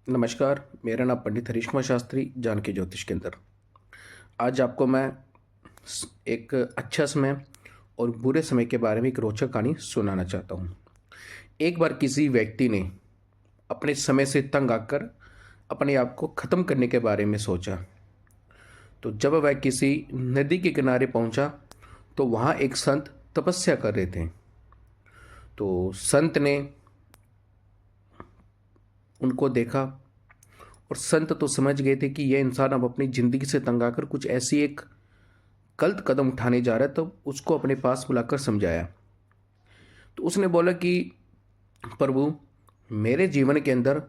नमस्कार। मेरा नाम पंडित हरीश कुमार शास्त्री, जानकी ज्योतिष केंद्र। आज आपको मैं एक अच्छा समय और बुरे समय के बारे में एक रोचक कहानी सुनाना चाहता हूँ। एक बार किसी व्यक्ति ने अपने समय से तंग आकर अपने आप को ख़त्म करने के बारे में सोचा। तो जब वह किसी नदी के किनारे पहुँचा तो वहाँ एक संत तपस्या कर रहे थे। तो संत ने उनको देखा और संत तो समझ गए थे कि यह इंसान अब अपनी ज़िंदगी से तंग आकर कुछ ऐसी एक गलत कदम उठाने जा रहा है। तो उसको अपने पास बुलाकर समझाया। तो उसने बोला कि प्रभु, मेरे जीवन के अंदर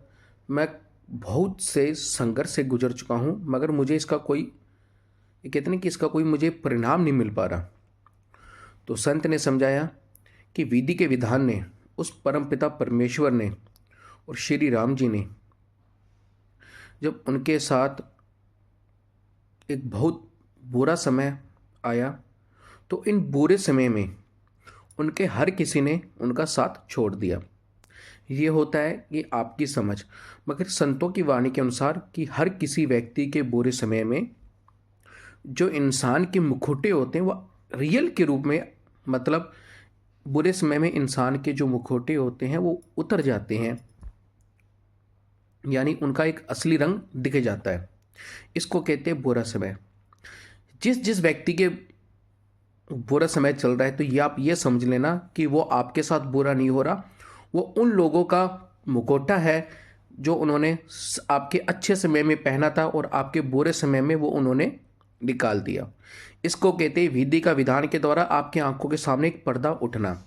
मैं बहुत से संघर्ष से गुजर चुका हूँ, मगर मुझे इसका कोई, ये कहते हैं कि इसका कोई मुझे परिणाम नहीं मिल पा रहा। तो संत ने समझाया कि विधि के विधान ने, उस परमपिता परमेश्वर ने और श्री राम जी ने जब उनके साथ एक बहुत बुरा समय आया, तो इन बुरे समय में उनके हर किसी ने उनका साथ छोड़ दिया। ये होता है कि आपकी समझ, मगर संतों की वाणी के अनुसार कि हर किसी व्यक्ति के बुरे समय में जो इंसान के मुखौटे होते हैं वह रियल के रूप में, मतलब बुरे समय में इंसान के जो मुखौटे होते हैं वो उतर जाते हैं, यानी उनका एक असली रंग दिख जाता है। इसको कहते हैं बुरा समय। जिस जिस व्यक्ति के बुरा समय चल रहा है, तो ये आप ये समझ लेना कि वो आपके साथ बुरा नहीं हो रहा, वो उन लोगों का मुखौटा है जो उन्होंने आपके अच्छे समय में पहना था और आपके बुरे समय में वो उन्होंने निकाल दिया। इसको कहते हैं विधि का विधान के द्वारा आपकी आंखों के सामने एक पर्दा उठना।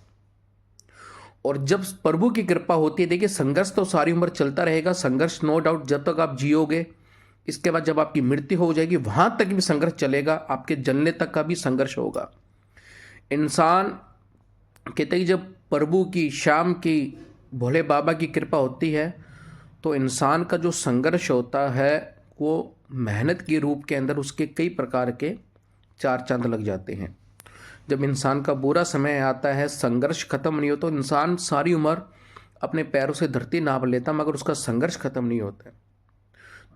और जब प्रभु की कृपा होती है, देखिए संघर्ष तो सारी उम्र चलता रहेगा, संघर्ष नो डाउट जब तक आप जियोगे। इसके बाद जब आपकी मृत्यु हो जाएगी वहां तक भी संघर्ष चलेगा, आपके जलने तक का भी संघर्ष होगा। इंसान कहते हैं कि जब प्रभु की, शाम की, भोले बाबा की कृपा होती है, तो इंसान का जो संघर्ष होता है वो मेहनत के रूप के अंदर उसके कई प्रकार के चार चांद लग जाते हैं। जब इंसान का बुरा समय आता है, संघर्ष खत्म नहीं हो, तो इंसान सारी उम्र अपने पैरों से धरती नाप लेता, मगर उसका संघर्ष खत्म नहीं होता।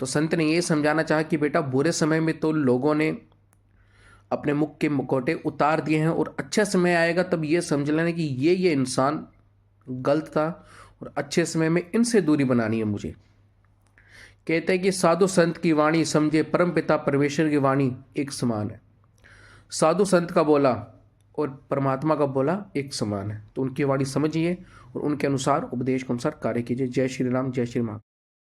तो संत ने ये समझाना चाहा कि बेटा, बुरे समय में तो लोगों ने अपने मुख के मुखौटे उतार दिए हैं, और अच्छा समय आएगा तब ये समझ लेना कि ये इंसान गलत था, और अच्छे समय में इनसे दूरी बनानी है मुझे। कहते हैं कि साधु संत की वाणी समझे परमपिता परमेश्वर की वाणी एक समान है। साधु संत का बोला और परमात्मा का बोला एक समान है। तो उनकी वाणी समझिए और उनके अनुसार, उपदेश के अनुसार कार्य कीजिए। जय श्री राम, जय श्री महाकाल।